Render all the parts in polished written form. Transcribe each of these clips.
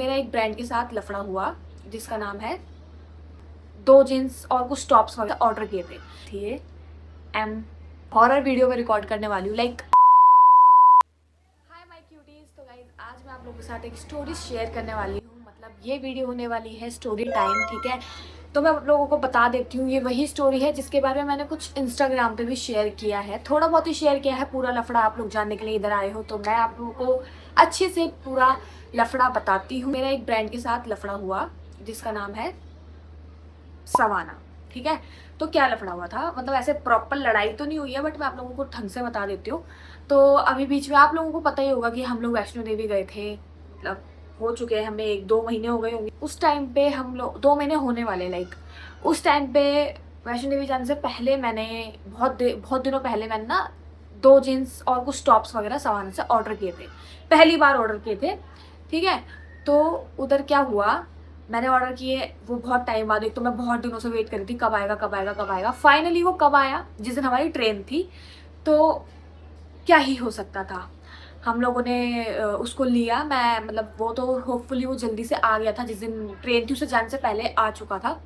मेरा एक ब्रांड के साथ लफड़ा हुआ जिसका नाम है, 2 जीन्स और कुछ टॉप्स वगैरह ऑर्डर किए थे। ये एम हॉरर वीडियो में रिकॉर्ड करने वाली हूँ। Like hi my cuties. तो गाइज आज मैं आप लोगों के साथ एक स्टोरी शेयर करने वाली हूँ। मतलब ये वीडियो होने वाली है स्टोरी टाइम, ठीक है। तो मैं आप लोगों को बता देती हूँ, ये वही स्टोरी है जिसके बारे में मैंने कुछ इंस्टाग्राम पे भी शेयर किया है, थोड़ा बहुत ही शेयर किया है। पूरा लफड़ा आप लोग जानने के लिए इधर आए हो तो मैं आप लोगों को अच्छे से पूरा लफड़ा बताती हूँ। मेरा एक ब्रांड के साथ लफड़ा हुआ जिसका नाम है सवाना, ठीक है। तो क्या लफड़ा हुआ था, मतलब ऐसे प्रॉपर लड़ाई तो नहीं हुई है, बट मैं आप लोगों को ढंग से बता देती हूँ। तो अभी बीच में आप लोगों को पता ही होगा कि हम लोग वैष्णो देवी गए थे। मतलब हो चुके हैं हमें 1-2 महीने हो गए होंगे। उस टाइम पे हम लोग 2 महीने होने वाले, लाइक उस टाइम पे वैष्णो देवी जाने से पहले मैंने बहुत दिनों पहले मैंने ना 2 जीन्स और कुछ टॉप्स वगैरह सवाना से ऑर्डर किए थे। पहली बार ऑर्डर किए थे, ठीक है। तो उधर क्या हुआ, मैंने ऑर्डर किए, वो बहुत टाइम बाद, एक तो मैं बहुत दिनों से वेट कर रही थी कब आएगा कब आएगा कब आएगा। फाइनली वो कब आया, जिस दिन हमारी ट्रेन थी। तो क्या ही हो सकता था, हम लोगों ने उसको लिया। मैं मतलब वो तो होपफुली वो जल्दी से आ गया था, जिस दिन ट्रेन थी उसे जाने से पहले आ चुका था।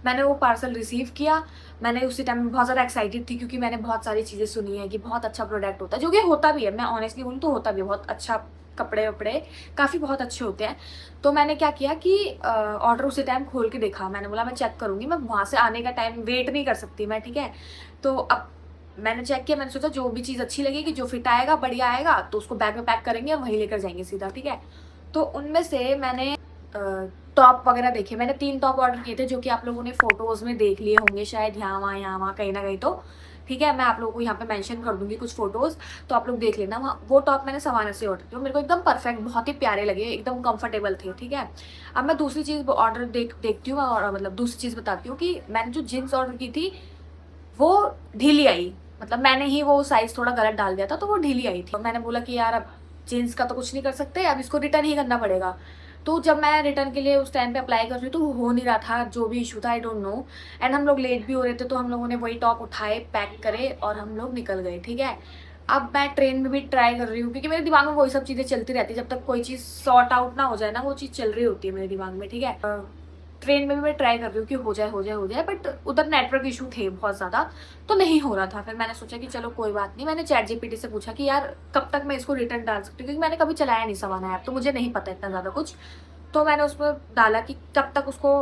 मैंने वो पार्सल रिसीव किया। मैंने उसी टाइम में बहुत ज़्यादा एक्साइटेड थी क्योंकि मैंने बहुत सारी चीज़ें सुनी है कि बहुत अच्छा प्रोडक्ट होता है, जो कि होता भी है। मैं ऑनेस्टली बोलूँ तो होता भी है, बहुत अच्छा। कपड़े वपड़े काफ़ी बहुत अच्छे होते हैं। तो मैंने क्या किया कि ऑर्डर उसी टाइम खोल के देखा। मैंने बोला मैं चेक करूँगी, मैं वहाँ से आने का टाइम वेट नहीं कर सकती मैं, ठीक है। तो अब मैंने चेक किया, मैंने सोचा जो भी चीज़ अच्छी लगेगी, जो फिट आएगा, बढ़िया आएगा, तो उसको बैग में पैक करेंगे और वहीं लेकर जाएंगे सीधा, ठीक है। तो उनमें से मैंने टॉप वगैरह देखे। मैंने 3 टॉप ऑर्डर किए थे, जो कि आप लोगों ने फोटोज़ में देख लिए होंगे शायद, यहाँ वहाँ कहीं ना कहीं। तो ठीक है, मैं आप लोगों को यहाँ पे मेंशन कर दूंगी कुछ फोटोज़, तो आप लोग देख लेना। वहाँ वो टॉप मैंने सवाना से ऑर्डर किया, मेरे को एकदम परफेक्ट, बहुत ही प्यारे लगे, एकदम कंफर्टेबल थे, ठीक है। अब मैं दूसरी चीज़ ऑर्डर देखती हूँ, और मतलब दूसरी चीज़ बताती हूँ कि मैंने जो जीन्स ऑर्डर की थी वो ढीली आई। मतलब मैंने ही वो साइज़ थोड़ा गलत डाल दिया था, तो वो ढीली आई थी। मैंने बोला कि यार अब जीन्स का तो कुछ नहीं कर सकते, अब इसको रिटर्न ही करना पड़ेगा। तो जब मैं रिटर्न के लिए उस टाइम पे अप्लाई कर रही हूँ तो वो हो नहीं रहा था, जो भी इशू था आई डोंट नो। एंड हम लोग लेट भी हो रहे थे, तो हम लोगों ने वही टॉप उठाए, पैक करे और हम लोग निकल गए, ठीक है। अब मैं ट्रेन में भी ट्राई कर रही हूँ क्योंकि मेरे दिमाग में वही सब चीज़ें चलती रहती है, जब तक कोई चीज़ सॉर्ट आउट ना हो जाए ना, वो चीज़ चल रही होती है मेरे दिमाग में, ठीक है। ट्रेन में भी मैं ट्राई कर रही हूँ कि हो जाए हो जाए हो जाए, बट उधर नेटवर्क इशू थे बहुत ज़्यादा, तो नहीं हो रहा था। फिर मैंने सोचा कि चलो कोई बात नहीं। मैंने चैट जीपीटी से पूछा कि यार कब तक मैं इसको रिटर्न डाल सकती हूँ, क्योंकि मैंने कभी चलाया नहीं सवाना ऐप, तो मुझे नहीं पता इतना ज़्यादा कुछ। तो मैंने उसमें डाला कि कब तक उसको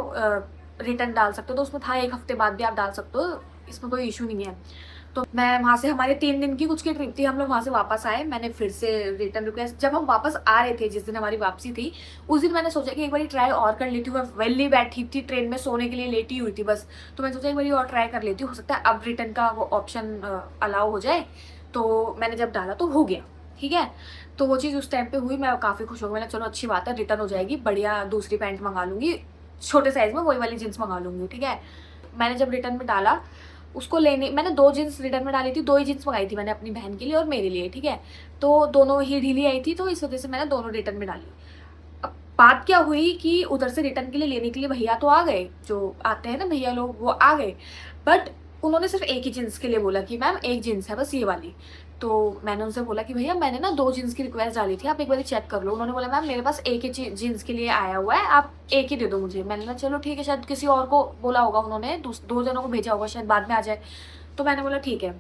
रिटर्न डाल सकते हो, तो उसमें था 1 हफ्ते बाद भी आप डाल सकते हो, इसमें कोई इशू नहीं है। तो मैं वहाँ से, हमारे 3 दिन की कुछ की ट्रिप थी, हम लोग वहाँ से वापस आए। मैंने फिर से रिटर्न रिक्वेस्ट, जब हम वापस आ रहे थे, जिस दिन हमारी वापसी थी, उस दिन मैंने सोचा कि एक बार ट्राई और कर लेती हूँ। मैं वेली बैठी थी ट्रेन में, सोने के लिए लेटी हुई थी बस। तो मैंने सोचा एक बार और ट्राई कर लेती हूँ, हो सकता है अब रिटर्न का वो ऑप्शन अलाउ हो जाए। तो मैंने जब डाला तो हो गया, ठीक है। तो वो चीज़ उस टाइम पे हुई, मैं काफ़ी खुश हो गई। मैंने चलो अच्छी बात है, रिटर्न हो जाएगी, बढ़िया दूसरी पैंट मंगा लूँगी, छोटे साइज़ में वही वाली जीन्स मंगा लूँगी, ठीक है। मैंने जब रिटर्न में डाला, उसको लेने मैंने 2 जीन्स रिटर्न में डाली थी, 2 ही जीन्स मंगाई थी मैंने अपनी बहन के लिए और मेरे लिए, ठीक है। तो दोनों ही ढीली आई थी, तो इस वजह से मैंने दोनों रिटर्न में डाली। अब बात क्या हुई कि उधर से रिटर्न के लिए लेने के लिए भैया तो आ गए, जो आते हैं ना भैया लोग, वो आ गए। बट उन्होंने सिर्फ एक ही जीन्स के लिए बोला कि मैम एक जीन्स है बस, ये वाली। तो मैंने उनसे बोला कि भैया मैंने ना 2 जीन्स की रिक्वेस्ट डाली थी, आप एक बार चेक कर लो। उन्होंने बोला मैम मेरे पास एक ही जीन्स के लिए आया हुआ है, आप एक ही दे दो मुझे। मैंने बोला चलो ठीक है, शायद किसी और को बोला होगा उन्होंने, 2 जनों को भेजा होगा, शायद बाद में आ जाए। तो मैंने बोला ठीक है।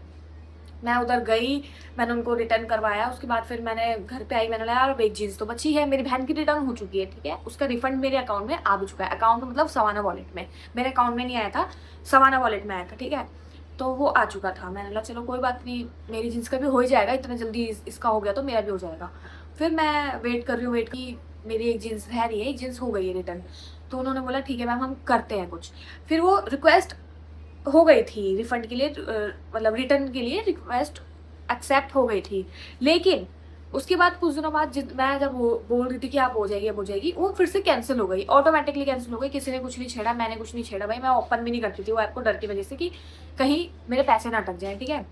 मैं उधर गई, मैंने उनको रिटर्न करवाया। उसके बाद फिर मैंने घर पे आई, मैंने बोला यार अब एक जीन्स तो बची है। मेरी बहन की रिटर्न हो चुकी है, ठीक है, उसका रिफंड मेरे अकाउंट में आ भी चुका है। अकाउंट मतलब सवाना वॉलेट में, मेरे अकाउंट में नहीं आया था, सवाना वॉलेट में आया था, ठीक है। तो वो आ चुका था। मैंने बोला चलो कोई बात नहीं, मेरी जीन्स का भी हो ही जाएगा, इतना जल्दी इसका हो गया तो मेरा भी हो जाएगा। फिर मैं वेट कर रही हूँ, वेट की, मेरी एक जीन्स है नहीं है, एक जीन्स हो गई है रिटर्न। तो उन्होंने बोला ठीक है मैम हम करते हैं कुछ। फिर वो रिक्वेस्ट हो गई थी रिफंड के लिए, मतलब रिटर्न के लिए रिक्वेस्ट एक्सेप्ट हो गई थी। लेकिन उसके बाद कुछ दिनों बाद मैं जब बोल रही थी कि आप हो जाएगी अब हो जाएगी, वो फिर से कैंसिल हो गई, ऑटोमेटिकली कैंसिल हो गई। किसी ने कुछ नहीं छेड़ा, मैंने कुछ नहीं छेड़ा भाई, मैं ओपन भी नहीं करती थी वो ऐप को, डर की वजह से कि कहीं मेरे पैसे ना अटक जाए, ठीक है।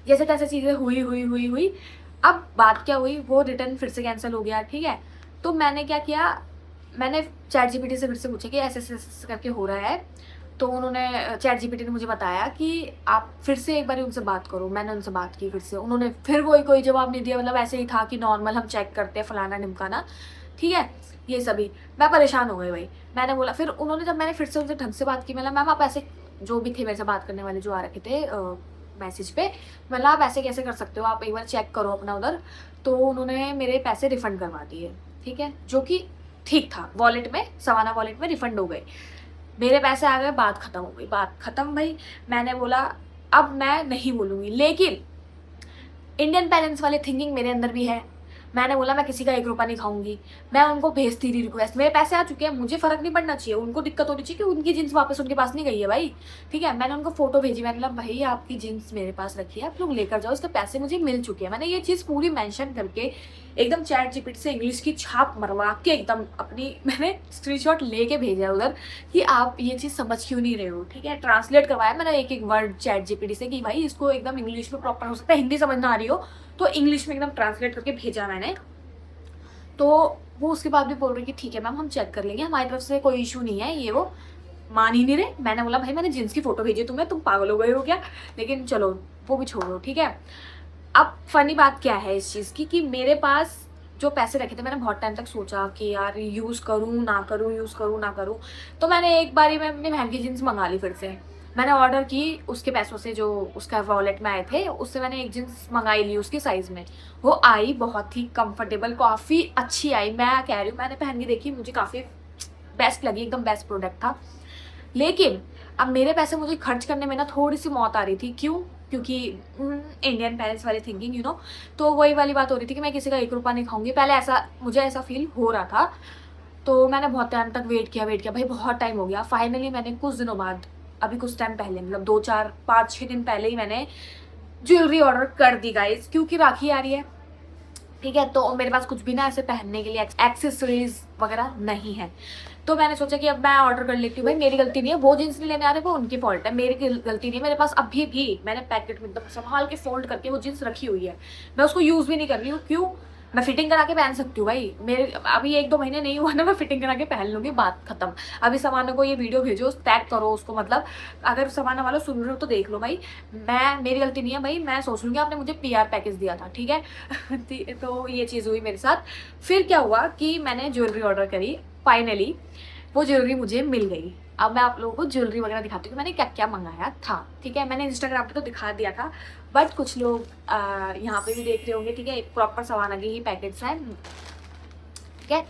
जैसे तैसे चीज़ें हुई हुई हुई हुई। अब बात क्या हुई, वो रिटर्न फिर से कैंसिल हो गया, ठीक है। तो मैंने क्या किया, मैंने चैट जीपीटी से फिर से पूछा कि ऐसे ऐसे करके हो रहा है। तो उन्होंने, चैट जीपीटी ने मुझे बताया कि आप फिर से एक बार उनसे बात करो। मैंने उनसे बात की फिर से, उन्होंने फिर कोई जवाब नहीं दिया, मतलब ऐसे ही था कि नॉर्मल हम चेक करते हैं फलाना ढिमकाना। ठीक है। ये सभी मैं परेशान हो गई भाई। मैंने बोला, फिर उन्होंने, जब मैंने फिर से उनसे ढंग से बात की, मैंने, मैम आप ऐसे, जो भी थे मेरे से बात करने वाले जो आ रखे थे मैसेज पे, मतलब आप ऐसे कैसे कर सकते हो, आप एक बार चेक करो अपना उधर। तो उन्होंने मेरे पैसे रिफंड करवा दिए, ठीक है, जो कि ठीक था। वॉलेट में, सवाना वॉलेट में रिफंड हो गए, मेरे पैसे आ गए, बात खत्म हो गई, बात खत्म भाई। मैंने बोला अब मैं नहीं बोलूँगी, लेकिन इंडियन पेरेंट्स वाली थिंकिंग मेरे अंदर भी है। मैंने बोला मैं किसी का 1 रुपया नहीं खाऊंगी। मैं उनको भेजती रही रिक्वेस्ट, मेरे पैसे आ चुके हैं, मुझे फर्क नहीं पड़ना चाहिए, उनको दिक्कत होनी चाहिए कि उनकी जीन्स वापस उनके पास नहीं गई है भाई, ठीक है। मैंने उनको फोटो भेजी, मैंने बोला भाई आपकी जीन्स मेरे पास रखी है, आप लोग लेकर जाओ, इसके पैसे मुझे मिल चुके हैं। मैंने ये चीज़ पूरी मेंशन करके एकदम चैट जीपीटी से इंग्लिश की छाप मरवा के एकदम अपनी मैंने स्क्रीनशॉट लेके भेजा उधर कि आप ये चीज़ समझ क्यों नहीं रहे हो, ठीक है। ट्रांसलेट करवाया मैंने एक एक वर्ड चैट जीपीटी से कि भाई इसको एकदम इंग्लिश में प्रॉपर हो सकता है, हिंदी समझ ना आ रही हो तो इंग्लिश में एकदम ट्रांसलेट करके भेजा मैंने। तो वो उसके बाद भी बोल रही कि ठीक है मैम हम चेक कर लेंगे, हमारी तरफ से कोई इशू नहीं है, ये वो मान ही नहीं रहे। मैंने बोला भाई मैंने जींस की फोटो भेजी तुम्हें, तुम पागल हो गए हो क्या, लेकिन चलो वो भी छोड़ो, ठीक है। अब फनी बात क्या है इस चीज़ की कि मेरे पास जो पैसे रखे थे, मैंने बहुत टाइम तक सोचा कि यार यूज़ करूँ ना करूँ, यूज़ करूँ ना करूँ। तो मैंने एक बारी में अपनी बहन की जीन्स मंगा ली फिर से। मैंने ऑर्डर की उसके पैसों से, जो उसका वॉलेट में आए थे उससे मैंने एक जीन्स मंगाई ली उसकी साइज़ में। वो आई बहुत ही कंफर्टेबल, काफ़ी अच्छी आई, मैं कह रही हूँ, मैंने पहन के देखी, मुझे काफ़ी बेस्ट लगी, एकदम बेस्ट प्रोडक्ट था। लेकिन अब मेरे पैसे मुझे खर्च करने में ना थोड़ी सी मौत आ रही थी। क्यों? क्योंकि इंडियन पेरेंट्स वाली थिंकिंग, यू नो। तो वही वाली बात हो रही थी कि मैं किसी का 1 रुपया नहीं खाऊंगी। पहले ऐसा मुझे ऐसा फील हो रहा था, तो मैंने बहुत टाइम तक वेट किया भाई, बहुत टाइम हो गया। फाइनली मैंने कुछ दिनों बाद, अभी कुछ टाइम पहले, मतलब 2 4 5 6 दिन पहले ही मैंने ज्वेलरी ऑर्डर कर दी गाइस, क्योंकि राखी आ रही है, ठीक है। तो मेरे पास कुछ भी ना ऐसे पहनने के लिए एक्सेसरीज वगैरह नहीं है। तो मैंने सोचा कि अब मैं ऑर्डर कर लेती हूँ, भाई मेरी गलती नहीं है, वो जींस नहीं लेने आ रहे वो उनकी फॉल्ट है, मेरी गलती नहीं है। मेरे पास अभी भी मैंने पैकेट में एकदम संभाल के फोल्ड करके वो जींस रखी हुई है, मैं उसको यूज़ भी नहीं कर रही हूँ। क्यों? मैं फिटिंग करा के पहन सकती हूँ भाई, मेरे अभी 1 2 महीने नहीं हुआ ना, मैं फिटिंग करा के पहन लूँगी, बात खत्म। अभी सामानों को ये वीडियो भेजो, टैग करो उसको, मतलब अगर सामान वालों सुन रहे हो तो देख लो भाई, मैं, मेरी गलती नहीं है भाई, मैं सोच लूँगी आपने मुझे PR पैकेज दिया था, ठीक है। तो ये चीज़ हुई मेरे साथ। फिर क्या हुआ कि मैंने ज्वेलरी ऑर्डर करी, फाइनली वो ज्वेलरी मुझे मिल गई। अब मैं आप लोगों को ज्वेलरी वगैरह दिखाती हूँ कि मैंने क्या क्या मंगाया था, ठीक है। मैंने इंस्टाग्राम पे तो दिखा दिया था, बट कुछ लोग यहाँ पे भी देख रहे होंगे, ठीक है। एक प्रॉपर सामान के ही पैकेट्स हैं, ठीक है।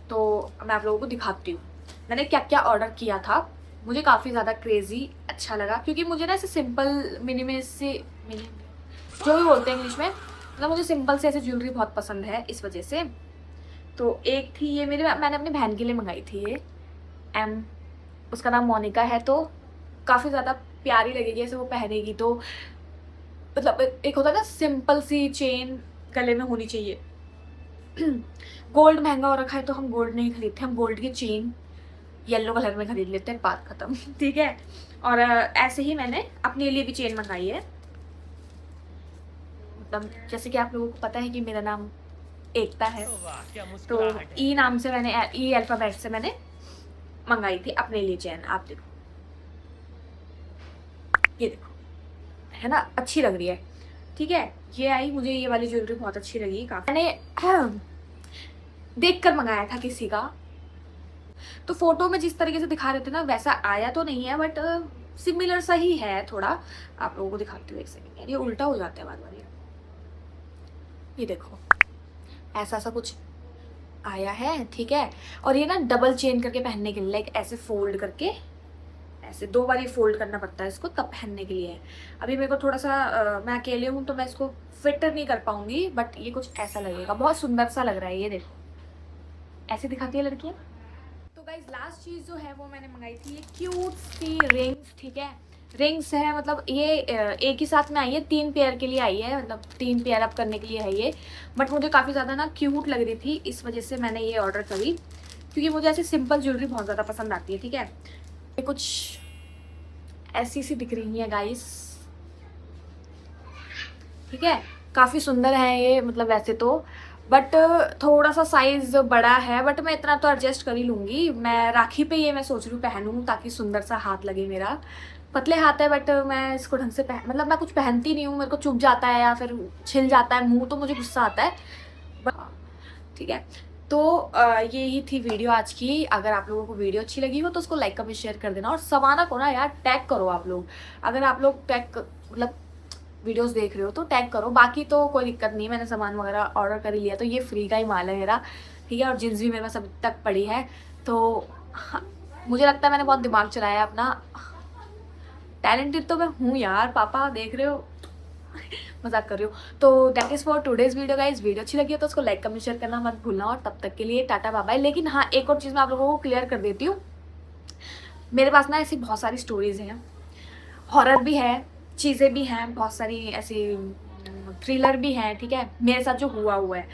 तो मैं आप लोगों को दिखाती हूँ मैंने क्या क्या ऑर्डर किया था। मुझे काफ़ी ज़्यादा क्रेजी अच्छा लगा, क्योंकि मुझे ना ऐसे सिंपल मिनिमलिस्ट से जो भी बोलते हैं इंग्लिश में, मतलब मुझे सिंपल से ऐसे ज्वेलरी बहुत पसंद है, इस वजह से। तो एक थी ये मैंने अपनी बहन के लिए मंगाई थी, ये उसका नाम मोनिका है, तो काफ़ी ज़्यादा प्यारी लगेगी ऐसे वो पहनेगी तो। मतलब एक होता है ना सिंपल सी चेन गले में होनी चाहिए। गोल्ड महंगा हो रखा है तो हम गोल्ड नहीं खरीदते, हम गोल्ड की चेन येलो कलर में खरीद लेते हैं, बात खत्म, ठीक है। और ऐसे ही मैंने अपने लिए भी चेन मंगाई है। मतलब जैसे कि आप लोगों को पता है कि मेरा नाम एकता है, तो ई नाम से मैंने, ई अल्फ़ाबेट से मैंने मंगाई थी अपने लिए चैन। आप देखो, ये देखो, है ना, अच्छी लग रही है, ठीक है। ये आई, मुझे ये वाली ज्वेलरी बहुत अच्छी लगी काफ़ी। मैंने देख कर मंगाया था किसी का, तो फोटो में जिस तरीके से दिखा रहे थे ना वैसा आया तो नहीं है, बट सिमिलर सा ही है थोड़ा। आप लोगों को दिखाती हूँ एक सेकंड, यार ये उल्टा हो जाता है बार बार। ये देखो, ऐसा सा कुछ आया है, ठीक है। और ये ना डबल चेन करके पहनने के लिए, लाइक ऐसे फोल्ड करके, ऐसे 2 बार ये फोल्ड करना पड़ता है इसको, तब पहनने के लिए है। अभी मेरे को थोड़ा सा मैं अकेले हूँ तो मैं इसको फिट नहीं कर पाऊंगी, बट ये कुछ ऐसा लगेगा, बहुत सुंदर सा लग रहा है। ये देखो, ऐसे दिखाती है लड़कियाँ। तो गाइज लास्ट चीज़ जो है वो मैंने मंगाई थी, ये क्यूट सी रिंग्स, ठीक है। रिंग्स है, मतलब ये एक ही साथ में आई है, 3 पेयर के लिए आई है, मतलब 3 पेयर अप करने के लिए है ये। बट मुझे काफ़ी ज़्यादा ना क्यूट लग रही थी, इस वजह से मैंने ये ऑर्डर करी, क्योंकि मुझे ऐसी सिंपल ज्वेलरी बहुत ज़्यादा पसंद आती है, ठीक है। ये कुछ ऐसी सी दिख रही है गाइस, ठीक है। काफ़ी सुंदर है ये, मतलब वैसे तो, बट थोड़ा सा साइज़ बड़ा है, बट मैं इतना तो एडजस्ट कर ही लूँगी। मैं राखी पे ये मैं सोच रही हूँ पहनूँ, ताकि सुंदर सा हाथ लगे मेरा। पतले हाथ है, बट मैं इसको ढंग से मतलब मैं कुछ पहनती नहीं हूँ, मेरे को चुभ जाता है या फिर छिल जाता है मुँह, तो मुझे गुस्सा आता है, बट ठीक है। तो ये ही थी वीडियो आज की। अगर आप लोगों को वीडियो अच्छी लगी हो तो उसको लाइक कमेंट शेयर कर देना, और सवाना को ना यार टैग करो आप लोग। अगर आप लोग टैग मतलब वीडियोस देख रहे हो तो टैग करो, बाकी तो कोई दिक्कत नहीं, मैंने सामान वगैरह ऑर्डर कर ही लिया, तो ये फ्री का ही माल है मेरा, ठीक है। और जींस भी मेरे पास अभी तक पड़ी है, तो हाँ, मुझे लगता है मैंने बहुत दिमाग चलाया है अपना। टैलेंटेड तो मैं हूँ यार, पापा देख रहे हो। मजाक कर रही हूँ। तो that is for today's video guys. Video अच्छी लगी हो तो उसको लाइक कमेंट शेयर करना मत भूलना, और तब तक के लिए टाटा बाय बाय। लेकिन हाँ, एक और चीज़ मैं आप लोगों को क्लियर कर देती हूँ, मेरे पास ना ऐसी बहुत सारी स्टोरीज हैं, हॉरर भी है, चीज़ें भी हैं, बहुत सारी ऐसी थ्रिलर भी हैं, ठीक है, मेरे साथ जो हुआ हुआ है।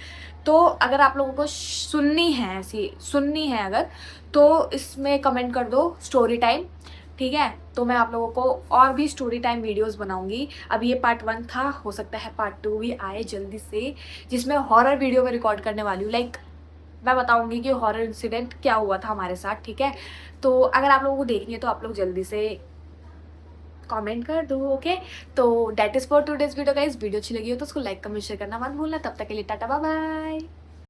तो अगर आप लोगों को सुननी है, ऐसी सुननी है अगर, तो इसमें कमेंट कर दो स्टोरी टाइम, ठीक है। तो मैं आप लोगों को और भी स्टोरी टाइम वीडियोस बनाऊंगी। अभी ये पार्ट 1 था, हो सकता है पार्ट 2 भी आए जल्दी से, जिसमें हॉरर वीडियो में रिकॉर्ड करने वाली हूँ। लाइक मैं बताऊंगी कि हॉरर इंसिडेंट क्या हुआ था हमारे साथ, ठीक है। तो अगर आप लोगों को देखनी है तो आप लोग जल्दी से कमेंट कर दो, ओके। तो that is for today's video guys. Video अच्छी लगी हो तो उसको लाइक कमेंट शेयर करना मत भूलना। तब तक के लिए टाटा बाय बाय।